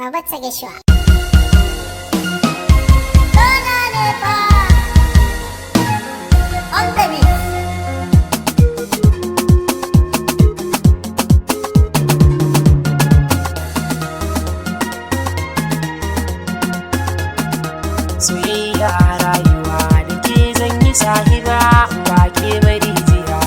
Babatsa gaisuwa. Soyayya rayuwa da ke zan yi sahiba ba ke bari jiya.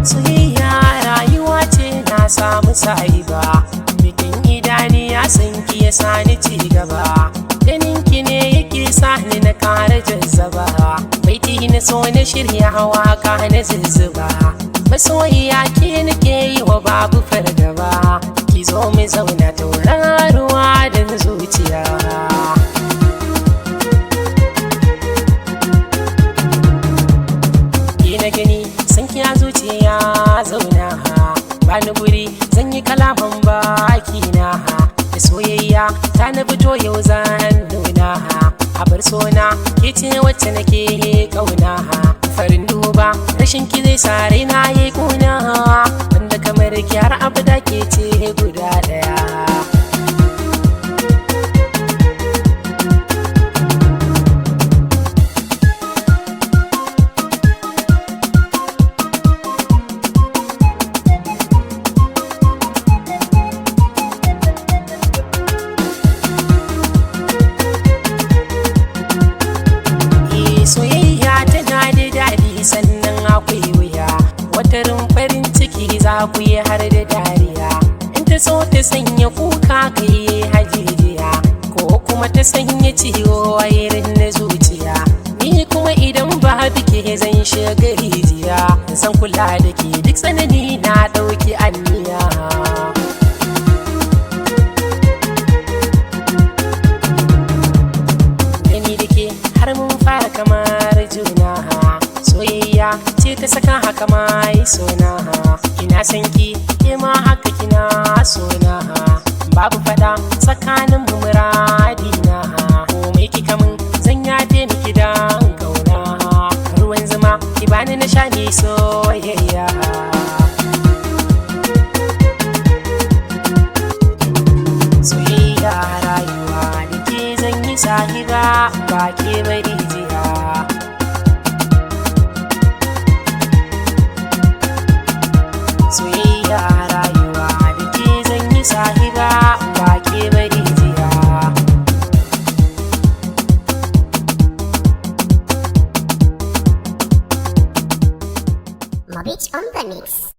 Soyayya rayuwa ce na samu sahiba, bikin idani ya san ki ya sani ci gaba, ganin ki ne yake sani na kara jazzaba, baiti na so na shirya hawa ka na zuzzuba, masoyiya ke nake yi wa babu fargaba, ki zo mu zauna tauraruwa da zuciya. Ki na gani san ki a zuciya zauna, bani guri zan yi kalaman baki na, da soyayya ta na fito yau zan nuna, a bar sona ke ce wacce nake kauna, farin duba rashin ki zai sa raina yayi kuna, wanda kamar ki har abada ke ce guda daya. Soyayya tana da daɗi sannan akwai wuya, watarin farin ciki za ku yi har da dariya, in ta so ta sanya kuka ka yi hajijiya, ko kuma ta sanya ciwo a irin na zuciya, ni kuma idan ba bike zan shiga rijiya, zan kula da ke duk tsanani na ɗauki anniya. Gani da ke har mun fara kamar juna, soyayya ce ta saka haka mai sona, ina san ki ke ma haka kina sona, babu fada tsakanin mu muradina, komai kika min zan yafe miki dan kauna, ruwan zuma ki bani na sha ni soyayya. Soyayya rayuwa da ke zan yi sahiba ba ke bari jiya. Soyayya rayuwa da ke zan yi sahiba ba ke bari jiya. Mobich on the mix.